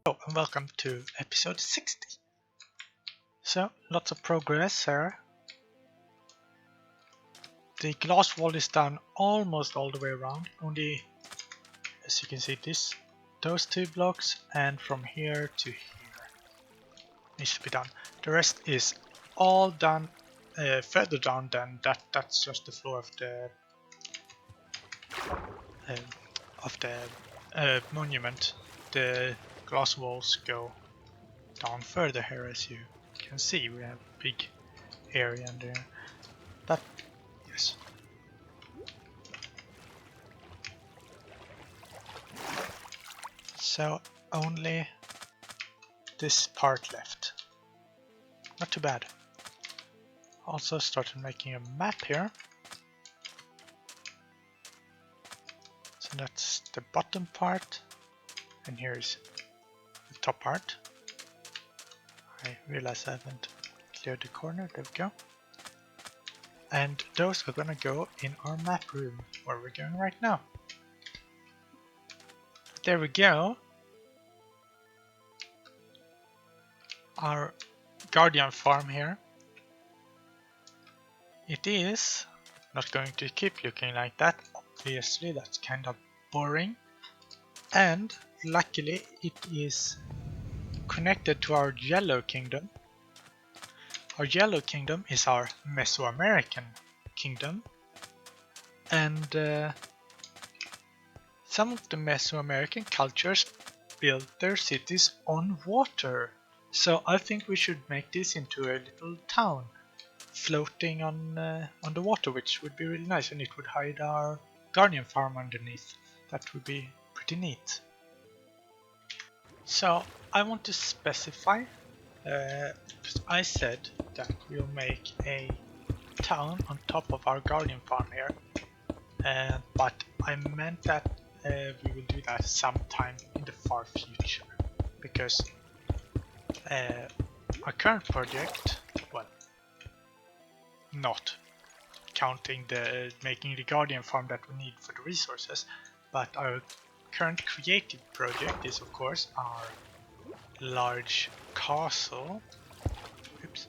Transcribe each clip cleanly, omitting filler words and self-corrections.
Hello and welcome to episode 60. So, lots of progress here. The glass wall is done almost all the way around, only, as you can see, those two blocks, and from here to here needs to be done. The rest is all done further down than that. That's just the floor of the monument. The glass walls go down further here, as you can see. We have a big area in there. That, yes. So only this part left. Not too bad. Also started making a map here. So that's the bottom part, and here is the top part. I realize I haven't cleared the corner. There we go. And those are gonna go in our map room where we're going right now. There we go. Our guardian farm here. It is not going to keep looking like that. Obviously, that's kind of boring. And luckily, it is connected to our yellow kingdom. Our yellow kingdom is our Mesoamerican kingdom, and some of the Mesoamerican cultures build their cities on water. So I think we should make this into a little town floating on the water, which would be really nice, and it would hide our guardian farm underneath. That would be pretty neat. So I want to specify, because I said that we'll make a town on top of our guardian farm here, but I meant that we will do that sometime in the far future, because our current project, well, not counting the making the guardian farm that we need for the resources, but our current creative project is of course our large castle. Oops.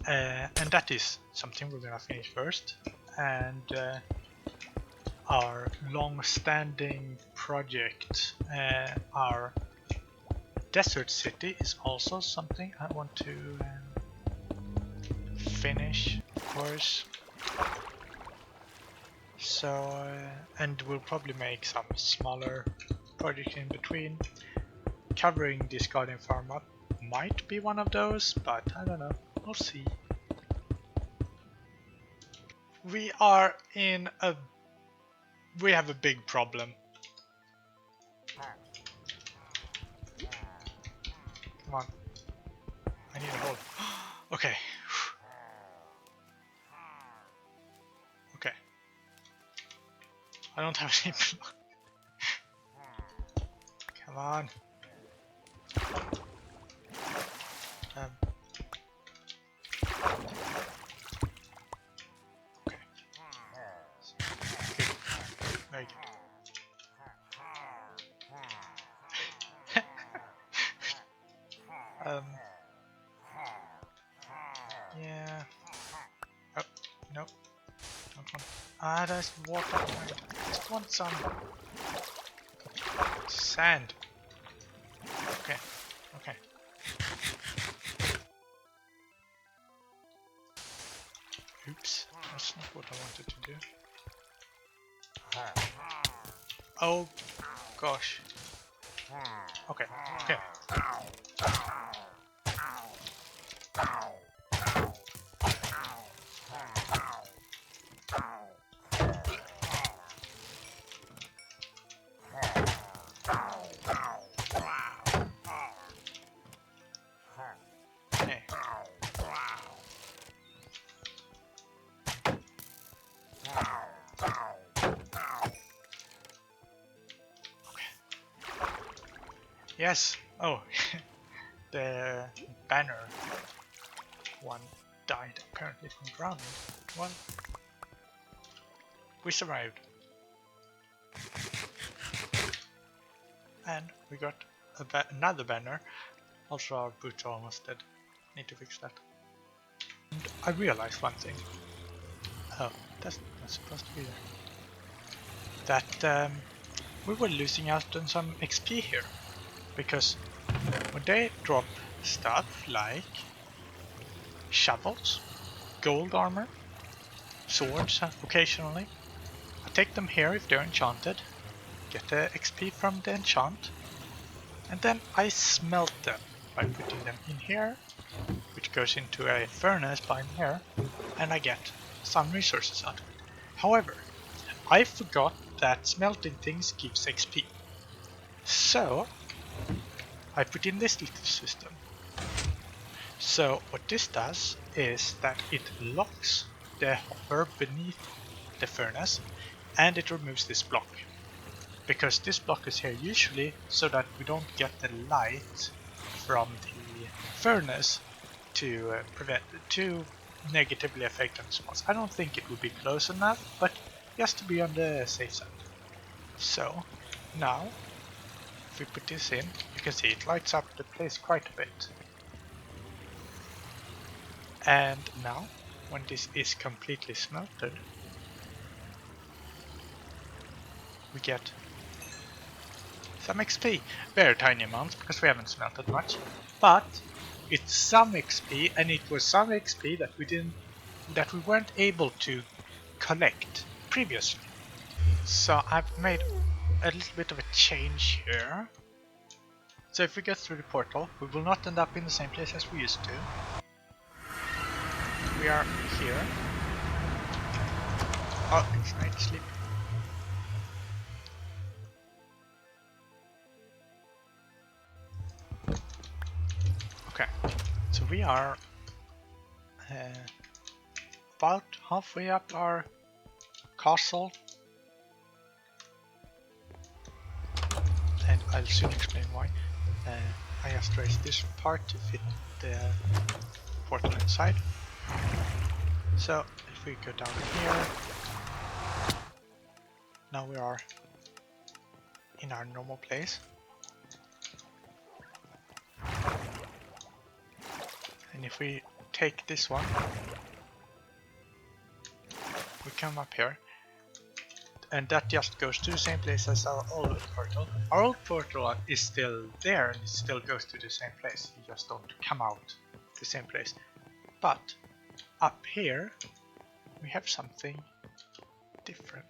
And that is something we're gonna finish first, and our long-standing project, our desert city, is also something I want to finish, of course. So, and we'll probably make some smaller projects in between. Covering this guardian farm up might be one of those, but I don't know. We'll see. We have a big problem. Come on. I need a hold. Okay. Okay. I don't have any. Come on. Okay. Good. Very good. Yeah. Oh, no. Don't want. Ah, there's water behind. I just want some sand. Okay. Okay. Oops. That's not what I wanted to do. Oh, gosh. Okay. Okay. Yes. Oh, the banner one died apparently from drowning. Well, we survived. And we got another banner. Also our boots are almost dead. Need to fix that. And I realized one thing. Oh, that's not supposed to be there. That we were losing out on some XP here. Because when they drop stuff like shovels, gold armor, swords occasionally, I take them here if they're enchanted, get the XP from the enchant, and then I smelt them by putting them in here, which goes into a furnace behind here, and I get some resources out of it. However, I forgot that smelting things gives XP. So I put in this little system. So what this does is that it locks the hopper beneath the furnace and it removes this block. Because this block is here usually so that we don't get the light from the furnace to negatively affect the spawns. I don't think it would be close enough, but just to be on the safe side. So now if we put this in, you can see it lights up the place quite a bit. And now when this is completely smelted, we get some XP. Very tiny amounts because we haven't smelted much, but it's some XP, and it was some XP that we weren't able to collect previously. So I've made a little bit of a change here. So if we get through the portal, we will not end up in the same place as we used to. We are here. Oh, it's night sleep. Okay, so we are about halfway up our castle, and I'll soon explain why. I just raised this part to fit the portal inside. So if we go down here, now we are in our normal place. And if we take this one, we come up here, and that just goes to the same place as our old portal. Our old portal is still there and it still goes to the same place, you just don't come out the same place. But up here we have something different.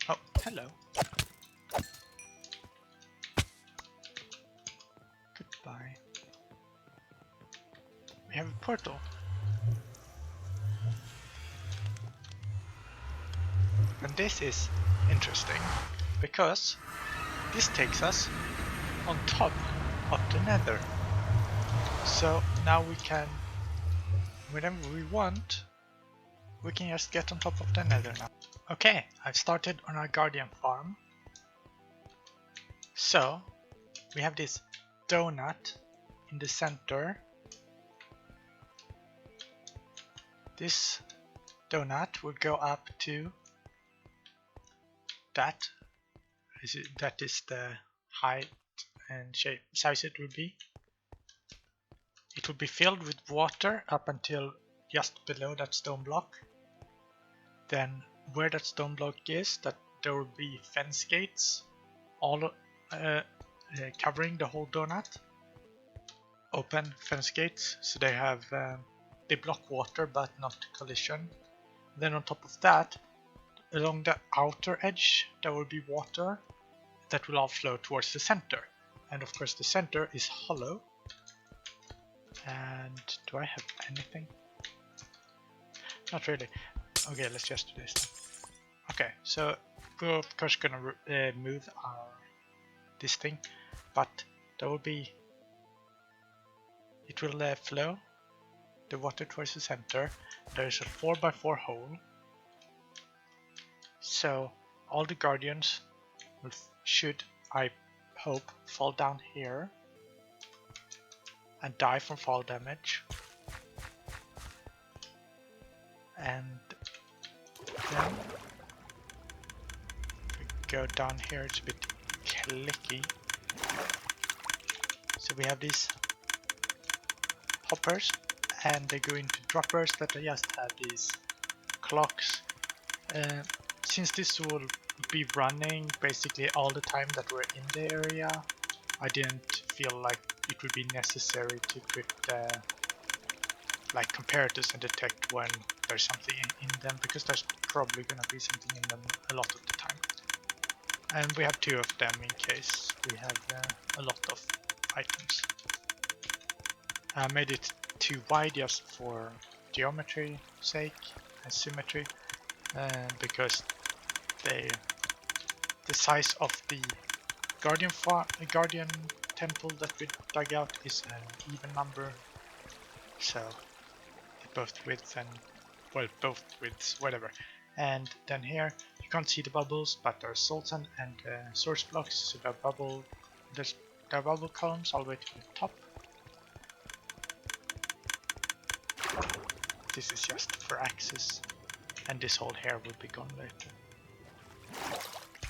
Oh, hello. Goodbye. We have a portal. And this is interesting because this takes us on top of the nether. So now we can, whenever we want, we can just get on top of the nether now. Okay, I've started on our guardian farm. So we have this donut in the center. This donut will go up to that. That is the height and shape size it will be. It will be filled with water up until just below that stone block. Then where that stone block is, that there will be fence gates all covering the whole donut. Open fence gates, so they have they block water but not collision. Then on top of that, along the outer edge, there will be water that will all flow towards the center. And of course the center is hollow. And do I have anything? Not really. Okay, let's just do this. Okay, so we're of course gonna move this thing, but there will be, it will flow the water towards the center. There is a 4x4 hole, so all the guardians should, I hope, fall down here and die from fall damage. And then we go down here, it's a bit clicky. So we have these hoppers, and they go into droppers that just have these clocks. Since this will be running basically all the time that we're in the area, I didn't feel like it would be necessary to put like comparators and detect when there's something in them, because there's probably gonna be something in them a lot of the time. And we have 2 of them in case we have a lot of items. I made it too wide just for geometry sake and symmetry, because the size of the guardian temple that we dug out is an even number, so both width and, well, both widths, whatever. And then here you can't see the bubbles, but there are salts and source blocks, so there are bubble columns all the way to the top. This is just for access, and this hole here will be gone later.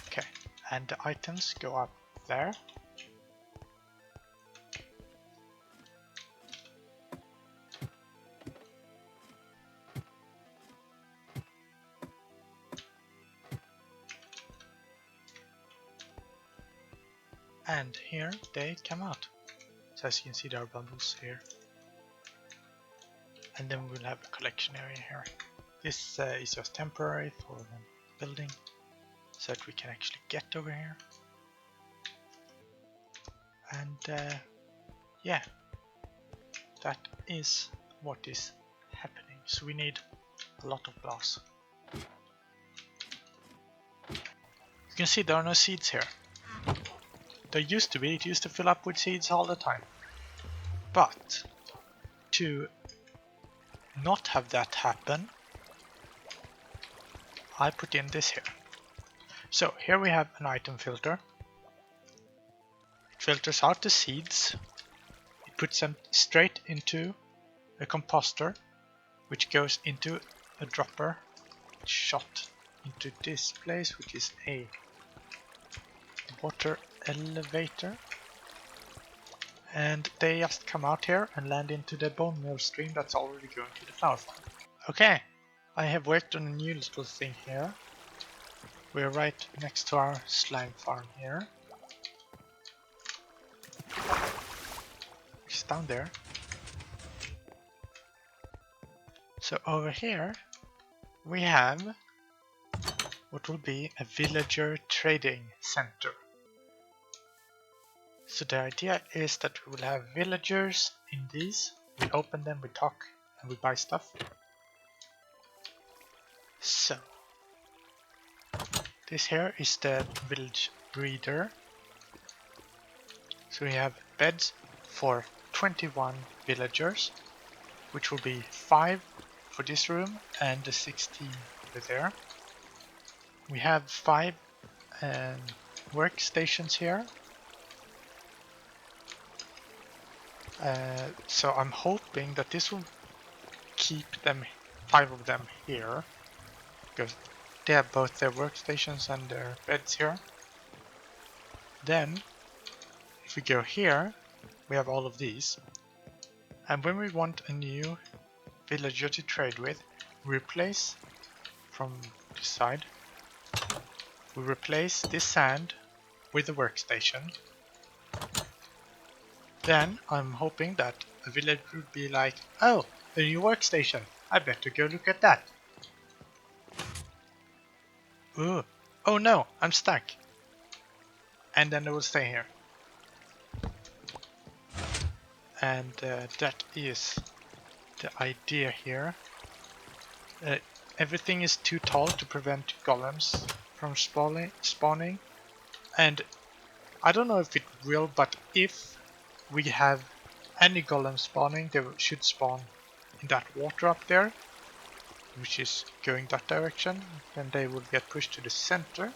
Okay, and the items go up there. And here they come out. So as you can see, there are bubbles here. And then we'll have a collection area here. This is just temporary for the building, so that we can actually get over here. And yeah, that is what is happening. So we need a lot of glass. You can see there are no seeds here. There used to be, it used to fill up with seeds all the time. But to not have that happen, I put in this here. So here we have an item filter. It filters out the seeds. It puts them straight into a composter, which goes into a dropper, shot into this place, which is a water elevator. And they just come out here and land into the bone meal stream that's already going to the flower farm. Okay, I have worked on a new little thing here. We're right next to our slime farm here. It's down there. So over here we have what will be a villager trading center. So the idea is that we will have villagers in these. We open them, we talk, and we buy stuff. So this here is the village breeder. So we have beds for 21 villagers, which will be 5 for this room and the 16 over there. We have 5 workstations here. So I'm hoping that this will keep them, 5 of them here, because they have both their workstations and their beds here. Then if we go here, we have all of these, and when we want a new villager to trade with, we replace from this side, we replace this sand with a workstation. Then I'm hoping that a villager would be like, oh, a new workstation, I better go look at that. Ooh. Oh no, I'm stuck. And then they will stay here. And that is the idea here. Everything is too tall to prevent golems from spawning. And I don't know if it will, but if we have any golems spawning, they should spawn in that water up there, which is going that direction. Then they will get pushed to the center.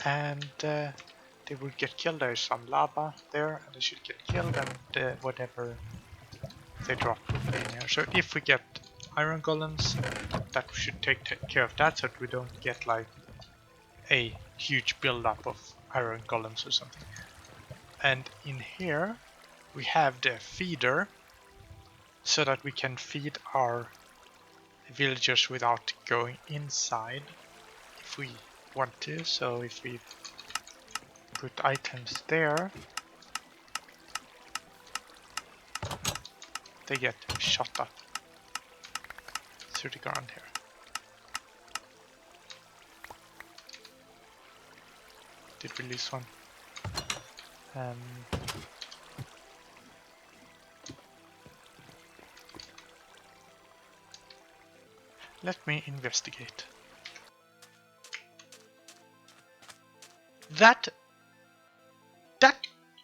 And they will get killed. There's some lava there, and they should get killed, and whatever they drop in here. So if we get iron golems, that should take care of that, so that we don't get like a huge buildup of iron golems or something. And in here we have the feeder, so that we can feed our villagers without going inside if we want to. So if we put items there, they get shot up through the ground here. Did we lose one? Let me investigate. That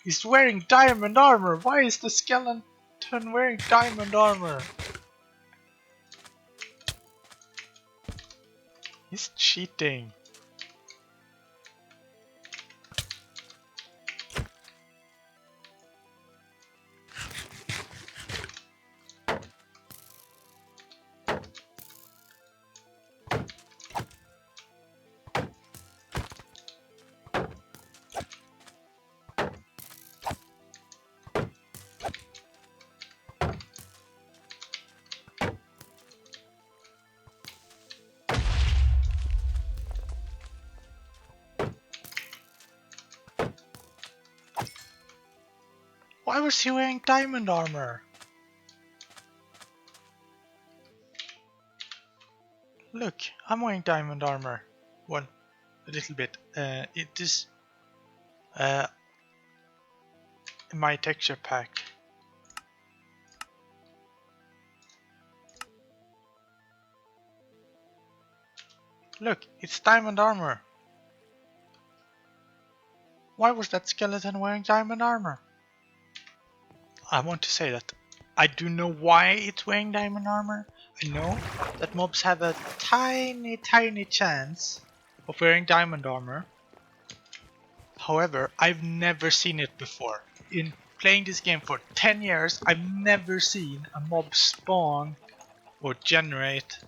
is wearing diamond armor. Why is the skeleton wearing diamond armor? He's cheating. Why was he wearing diamond armor? Look, I'm wearing diamond armor. Well, a little bit. It is in my texture pack. Look, it's diamond armor. Why was that skeleton wearing diamond armor? I want to say that I do know why it's wearing diamond armor. I know that mobs have a tiny chance of wearing diamond armor. However, I've never seen it before. In playing this game for 10 years, I've never seen a mob spawn or generate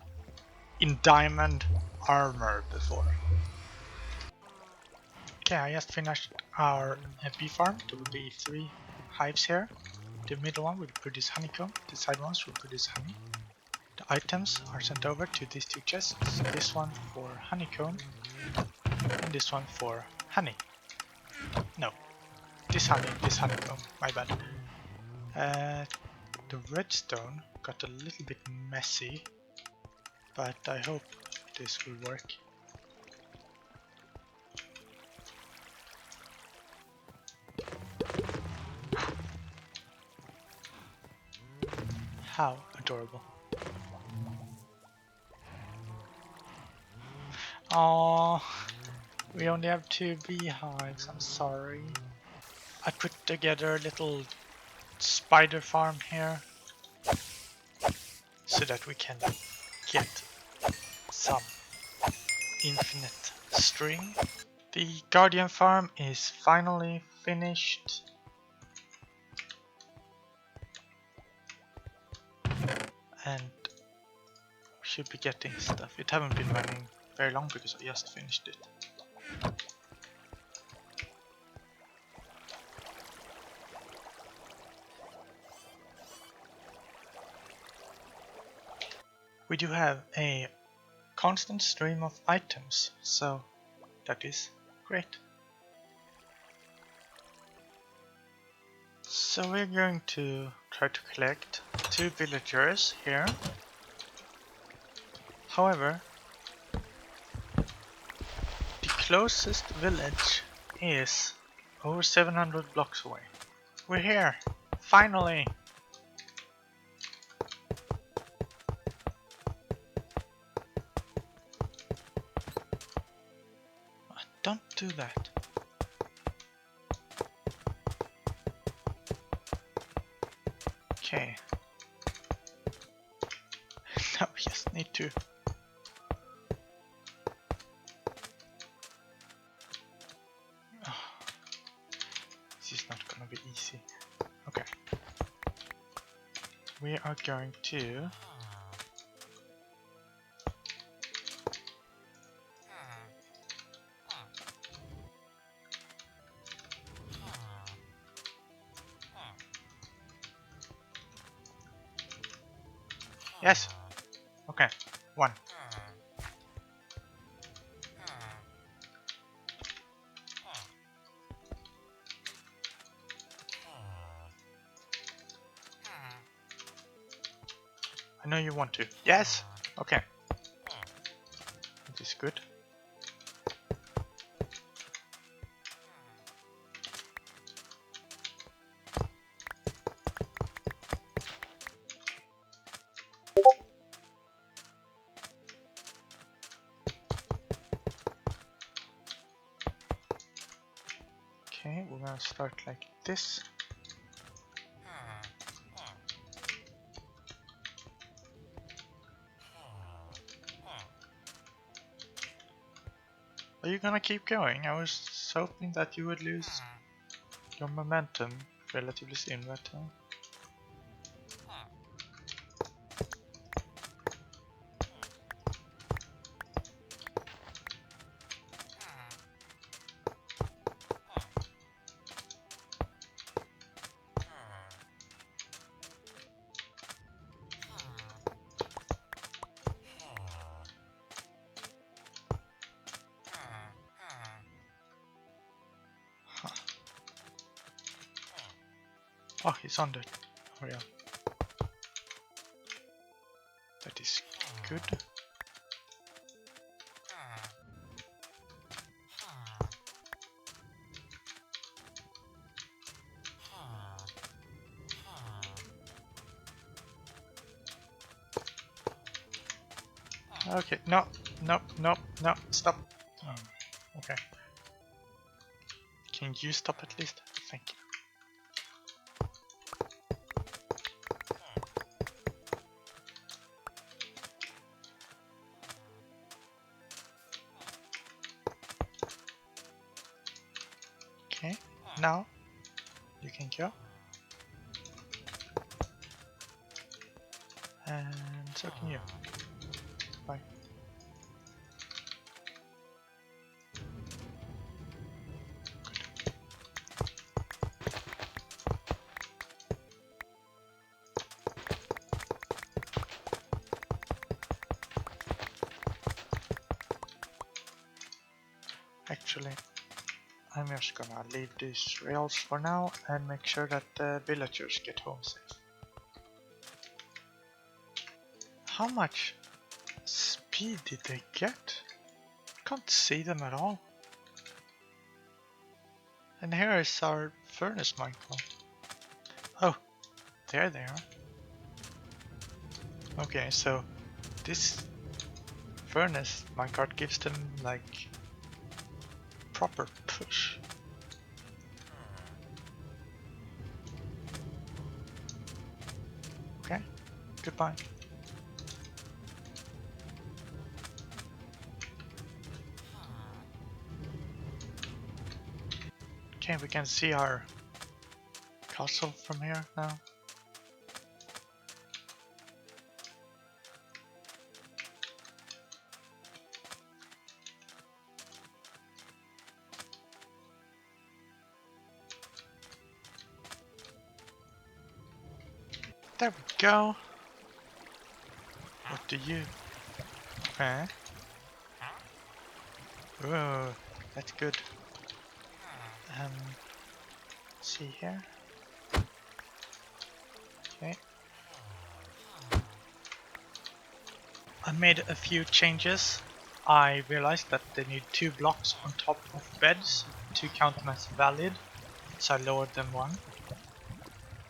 in diamond armor before. Okay, I just finished our bee farm. There will be 3 hives here. The middle one will produce honeycomb, the side ones will produce honey. The items are sent over to these 2 chests. This one for honeycomb and this one for honey. No, this honeycomb, my bad. The redstone got a little bit messy, but I hope this will work. How adorable. Oh, we only have 2 beehives, I'm sorry. I put together a little spider farm here so that we can get some infinite string. The guardian farm is finally finished. And we should be getting stuff. It haven't been running very long because I just finished it. We do have a constant stream of items, so that is great. So we're going to try to collect 2 villagers here. However, the closest village is over 700 blocks away. We're here! Finally! Don't do that. Okay. Now we just need to... Oh, this is not gonna be easy. Okay. we are going to yes. Okay, 1. I know you want to. Yes. Okay. That is good. Okay, we're gonna start like this. Are you gonna keep going? I was hoping that you would lose your momentum relatively soon, but huh. Oh, he's under. Oh yeah. That is good. Okay, no, no, no, no, stop. Okay. Can you stop at least? Thank you. Okay, now you can go. And so can you. Bye. Actually, I'm just gonna leave these rails for now and make sure that the villagers get home safe. How much speed did they get? Can't see them at all. And here is our furnace minecart. Oh, there they are. Okay, so this furnace minecart gives them like proper push. Okay, goodbye. Okay, we can see our castle from here now. There we go. What do you? Okay. Oh, that's good. Let's see here. Okay. I made a few changes. I realized that they need 2 blocks on top of beds to count them as valid, so I lowered them 1.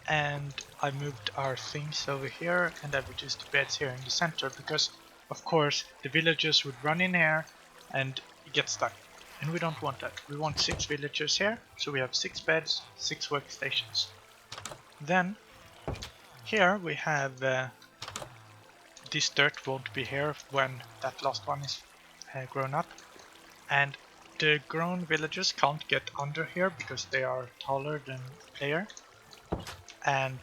And I moved our things over here and I reduced the beds here in the center because, of course, the villagers would run in here and get stuck. And we don't want that. We want 6 villagers here, so we have 6 beds, 6 workstations. Then, here we have this dirt won't be here when that last one is grown up. And the grown villagers can't get under here because they are taller than the player. And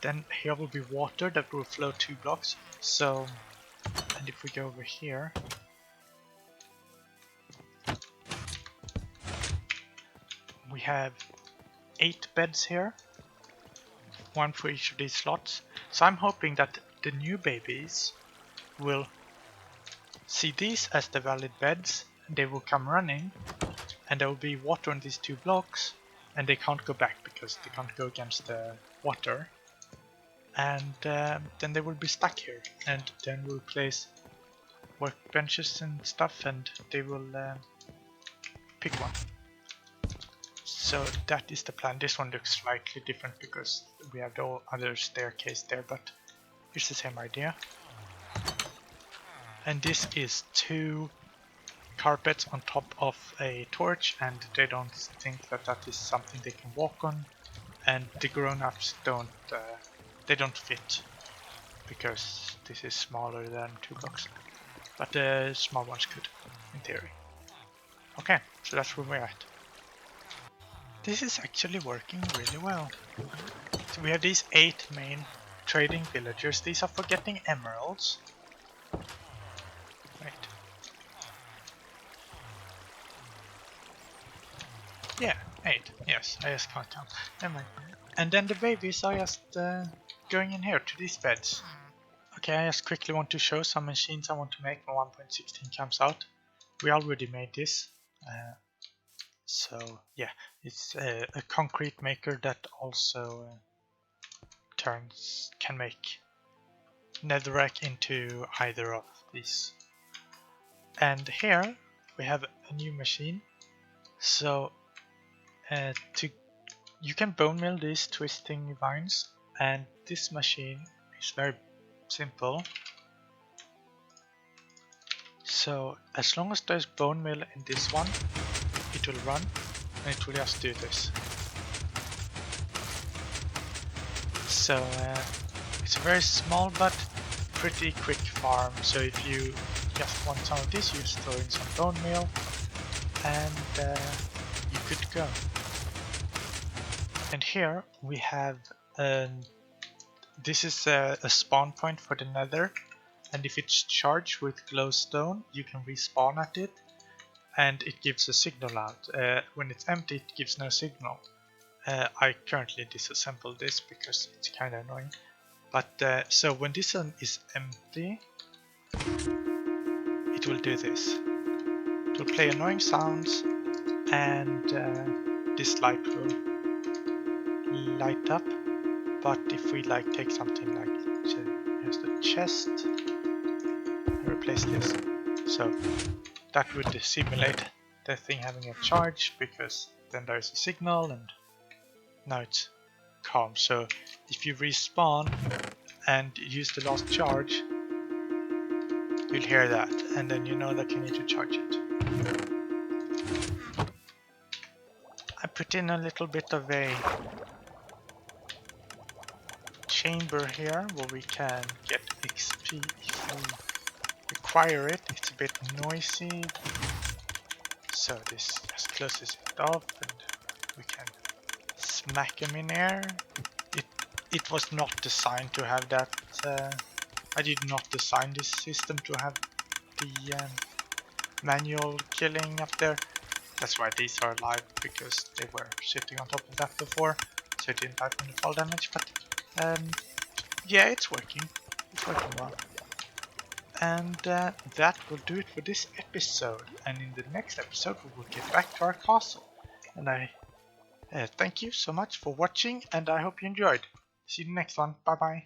then here will be water that will flow 2 blocks. So, and if we go over here, we have 8 beds here, 1 for each of these slots. So I'm hoping that the new babies will see these as the valid beds, and they will come running, and there will be water on these 2 blocks, and they can't go back because they can't go against the water. And then they will be stuck here, and then we'll place workbenches and stuff, and they will pick one. So that is the plan. This one looks slightly different because we have the other staircase there, but it's the same idea. And this is 2 carpets on top of a torch, and they don't think that that is something they can walk on, and the grown-ups don't fit because this is smaller than 2 blocks, but the small ones could, in theory. Okay, so that's where we're at. This is actually working really well. So we have these 8 main trading villagers. These are for getting emeralds. Right. Yeah, 8. Yes, I just can't count. Never mind. And then the babies are just going in here to these beds. Okay, I just quickly want to show some machines I want to make when 1.16 comes out. We already made this. So yeah, it's a concrete maker that also can make netherrack into either of these. And here we have a new machine. So you can bone meal these twisting vines, and this machine is very simple. So as long as there's bone meal in this one, it will run, and it will just do this. So it's a very small but pretty quick farm. So if you just want some of this, you just throw in some bone meal, and you could go. And here we have this is a spawn point for the nether, and if it's charged with glowstone, you can respawn at it, and it gives a signal out. When it's empty, it gives no signal. I currently disassembled this because it's kind of annoying. But so when this one is empty, it will do this. It will play annoying sounds, and this light will light up. But if we like take something like, here's the chest, and replace this, so that would simulate the thing having a charge, because then there's a signal, and now it's calm. So if you respawn and use the last charge, you'll hear that, and then you know that you need to charge it. I put in a little bit of a chamber here where we can get XP if we require it. It's a bit noisy, so this just closes it off, and we can smack them in air. It was not designed to have that. I did not design this system to have the manual killing up there. That's why these are alive, because they were sitting on top of that before, so it didn't die from the fall damage. But yeah, it's working. It's working well. And that will do it for this episode. And in the next episode, we will get back to our castle. And I thank you so much for watching, and I hope you enjoyed. See you in the next one. Bye bye.